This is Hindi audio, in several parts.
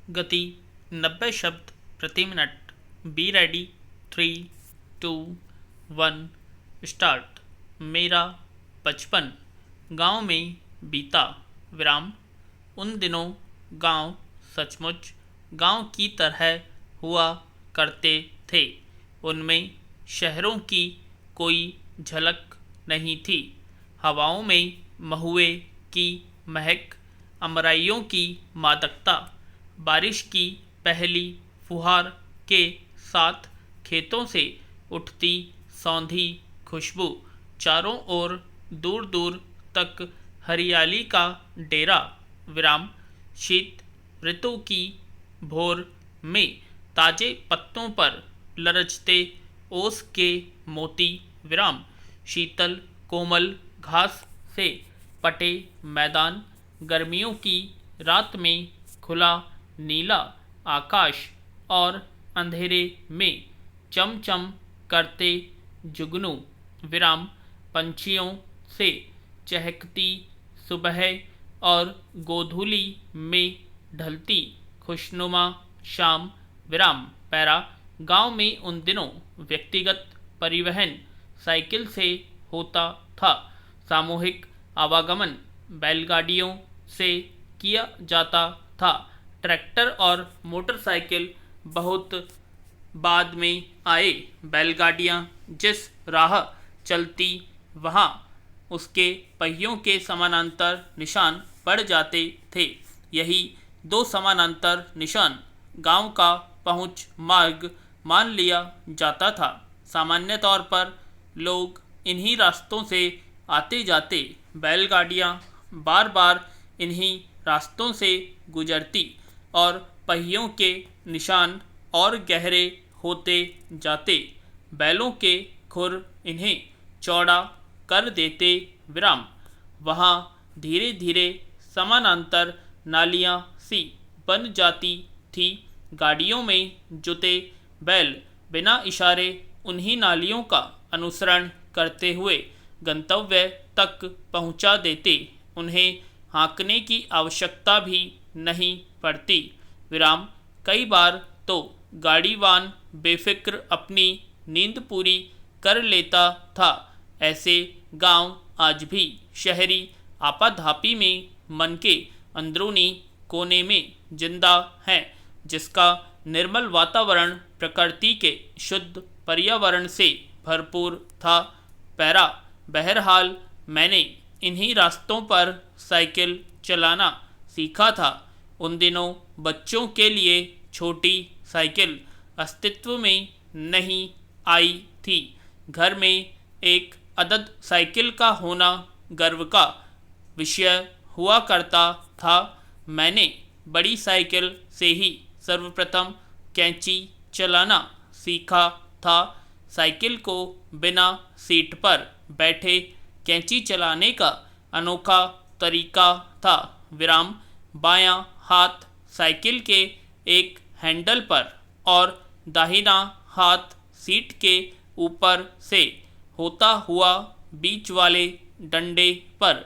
गति 90 शब्द प्रति मिनट। Be ready. 3, 2, 1 स्टार्ट। मेरा बचपन गांव में बीता विराम। उन दिनों गांव सचमुच गांव की तरह हुआ करते थे। उनमें शहरों की कोई झलक नहीं थी। हवाओं में महुए की महक, अमराइयों की मादकता, बारिश की पहली फुहार के साथ खेतों से उठती सौंधी खुशबू, चारों ओर दूर दूर तक हरियाली का डेरा विराम। शीत ऋतु की भोर में ताजे पत्तों पर लरचते ओस के मोती विराम। शीतल कोमल घास से पटे मैदान, गर्मियों की रात में खुला नीला आकाश और अंधेरे में चमचम करते जुगनू विराम। पंछियों से चहकती सुबह और गोधूली में ढलती खुशनुमा शाम विराम। पैरा गांव में उन दिनों व्यक्तिगत परिवहन साइकिल से होता था। सामूहिक आवागमन बैलगाड़ियों से किया जाता था। ट्रैक्टर और मोटरसाइकिल बहुत बाद में आए। बैलगाड़ियां जिस राह चलती वहां उसके पहियों के समानांतर निशान पड़ जाते थे। यही दो समानांतर निशान गांव का पहुंच मार्ग मान लिया जाता था। सामान्य तौर पर लोग इन्हीं रास्तों से आते जाते। बैलगाड़ियां बार बार इन्हीं रास्तों से गुजरती और पहियों के निशान और गहरे होते जाते। बैलों के खुर इन्हें चौड़ा कर देते विराम। वहाँ धीरे धीरे समानांतर नालियाँ सी बन जाती थी। गाड़ियों में जुते बैल बिना इशारे उन्हीं नालियों का अनुसरण करते हुए गंतव्य तक पहुंचा देते। उन्हें हाँकने की आवश्यकता भी नहीं पड़ती विराम। कई बार तो गाड़ीवान बेफिक्र अपनी नींद पूरी कर लेता था। ऐसे गांव आज भी शहरी आपाधापी में मन के अंदरूनी कोने में जिंदा हैं, जिसका निर्मल वातावरण प्रकृति के शुद्ध पर्यावरण से भरपूर था। पैरा बहरहाल मैंने इन्हीं रास्तों पर साइकिल चलाना सीखा था। उन दिनों बच्चों के लिए छोटी साइकिल अस्तित्व में नहीं आई थी। घर में एक अदद साइकिल का होना गर्व का विषय हुआ करता था। मैंने बड़ी साइकिल से ही सर्वप्रथम कैंची चलाना सीखा था। साइकिल को बिना सीट पर बैठे कैंची चलाने का अनोखा तरीका था विराम। बायां हाथ साइकिल के एक हैंडल पर और दाहिना हाथ सीट के ऊपर से होता हुआ बीच वाले डंडे पर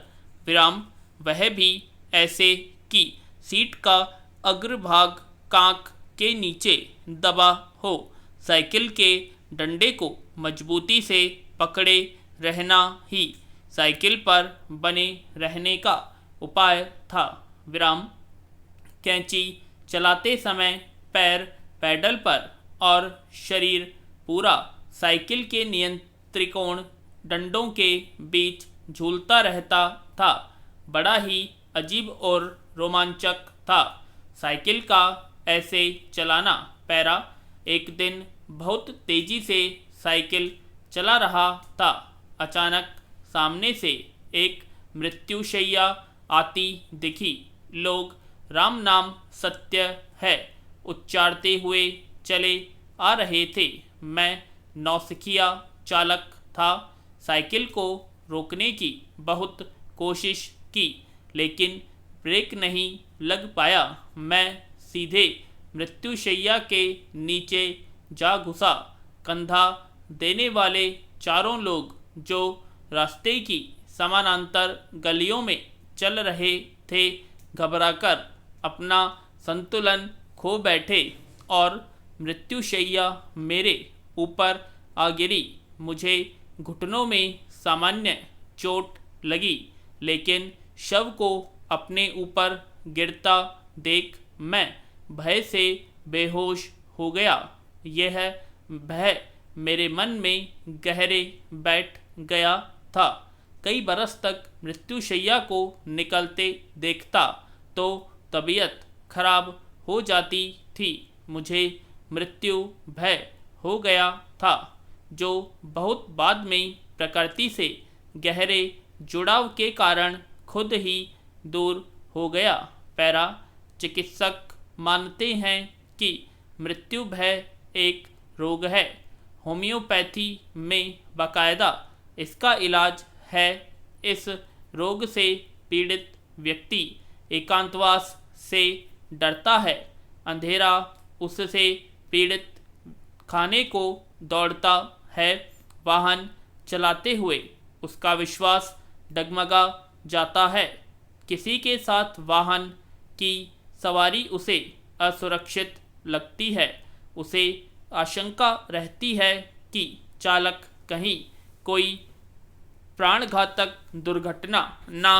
विराम। वह भी ऐसे कि सीट का अग्रभाग कांख के नीचे दबा हो। साइकिल के डंडे को मजबूती से पकड़े रहना ही साइकिल पर बने रहने का उपाय था विराम। कैंची चलाते समय पैर पैडल पर और शरीर पूरा साइकिल के नियंत्रिकोण डंडों के बीच झूलता रहता था। बड़ा ही अजीब और रोमांचक था साइकिल का ऐसे चलाना। पैरा एक दिन बहुत तेजी से साइकिल चला रहा था। अचानक सामने से एक मृत्युशैया आती दिखी। लोग राम नाम सत्य है उच्चारते हुए चले आ रहे थे। मैं नौसिखिया चालक था। साइकिल को रोकने की बहुत कोशिश की, लेकिन ब्रेक नहीं लग पाया। मैं सीधे मृत्युशैया के नीचे जा घुसा। कंधा देने वाले चारों लोग जो रास्ते की समानांतर गलियों में चल रहे थे, घबराकर अपना संतुलन खो बैठे और मृत्युशैया मेरे ऊपर आ गिरी। मुझे घुटनों में सामान्य चोट लगी, लेकिन शव को अपने ऊपर गिरता देख मैं भय से बेहोश हो गया। यह भय मेरे मन में गहरे बैठ गया था। कई बरस तक मृत्युशैया को निकलते देखता तो तबीयत खराब हो जाती थी। मुझे मृत्यु भय हो गया था, जो बहुत बाद में प्रकृति से गहरे जुड़ाव के कारण खुद ही दूर हो गया। पैरा चिकित्सक मानते हैं कि मृत्यु भय एक रोग है। होम्योपैथी में बाकायदा इसका इलाज है। इस रोग से पीड़ित व्यक्ति एकांतवास से डरता है। अंधेरा उससे पीड़ित खाने को दौड़ता है। वाहन चलाते हुए उसका विश्वास डगमगा जाता है। किसी के साथ वाहन की सवारी उसे असुरक्षित लगती है। उसे आशंका रहती है कि चालक कहीं कोई प्राणघातक दुर्घटना ना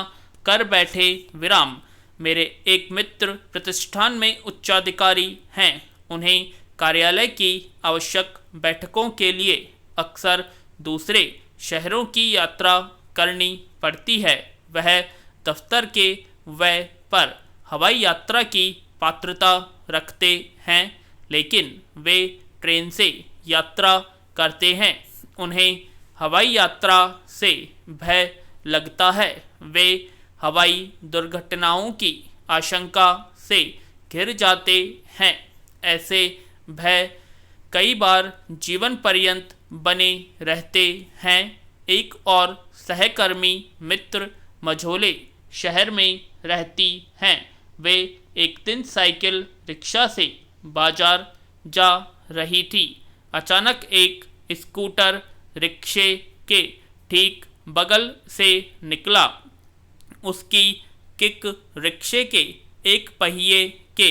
कर बैठे। विराम। मेरे एक मित्र प्रतिष्ठान में उच्चाधिकारी हैं। उन्हें कार्यालय की आवश्यक बैठकों के लिए अक्सर दूसरे शहरों की यात्रा करनी पड़ती है। वह दफ्तर के व्यय पर हवाई यात्रा की पात्रता रखते हैं, लेकिन वे ट्रेन से यात्रा करते हैं। उन्हें हवाई यात्रा से भय लगता है। वे हवाई दुर्घटनाओं की आशंका से घिर जाते हैं। ऐसे भय कई बार जीवन पर्यंत बने रहते हैं। एक और सहकर्मी मित्र मझोले शहर में रहती हैं। वे एक दिन साइकिल रिक्शा से बाजार जा रही थी। अचानक एक स्कूटर रिक्शे के ठीक बगल से निकला। उसकी किक रिक्शे के एक पहिए के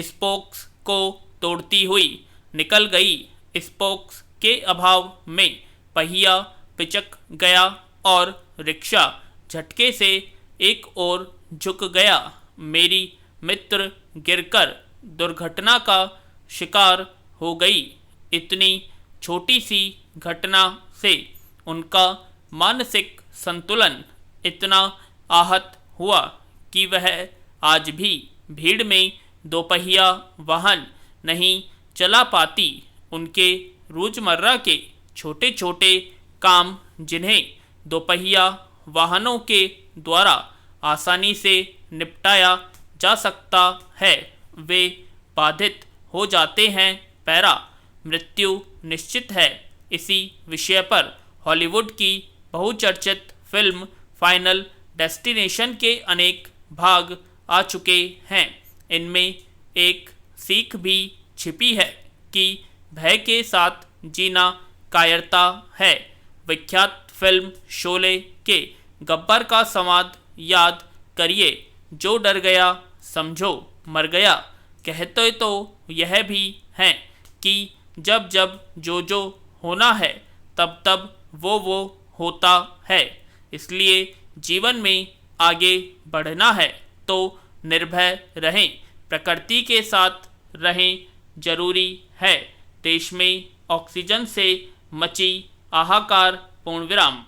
स्पोक्स को तोड़ती हुई निकल गई। स्पोक्स के अभाव में पहिया पिचक गया और रिक्शा झटके से एक ओर झुक गया। मेरी मित्र गिरकर दुर्घटना का शिकार हो गई। इतनी छोटी सी घटना से उनका मानसिक संतुलन इतना आहत हुआ कि वह आज भी भीड़ में दोपहिया वाहन नहीं चला पाती। उनके रोजमर्रा के छोटे छोटे काम, जिन्हें दोपहिया वाहनों के द्वारा आसानी से निपटाया जा सकता है, वे बाधित हो जाते हैं। पैरा। मृत्यु निश्चित है। इसी विषय पर हॉलीवुड की बहुचर्चित फिल्म फाइनल डेस्टिनेशन के अनेक भाग आ चुके हैं। इनमें एक सीख भी छिपी है कि भय के साथ जीना कायरता है। विख्यात फिल्म शोले के गब्बर का संवाद याद करिए, जो डर गया समझो मर गया। कहते तो यह भी हैं कि जब जब जो होना है तब तब वो होता है। इसलिए जीवन में आगे बढ़ना है तो निर्भय रहें, प्रकृति के साथ रहें जरूरी है। देश में ऑक्सीजन से मची हाहाकार। पूर्ण विराम।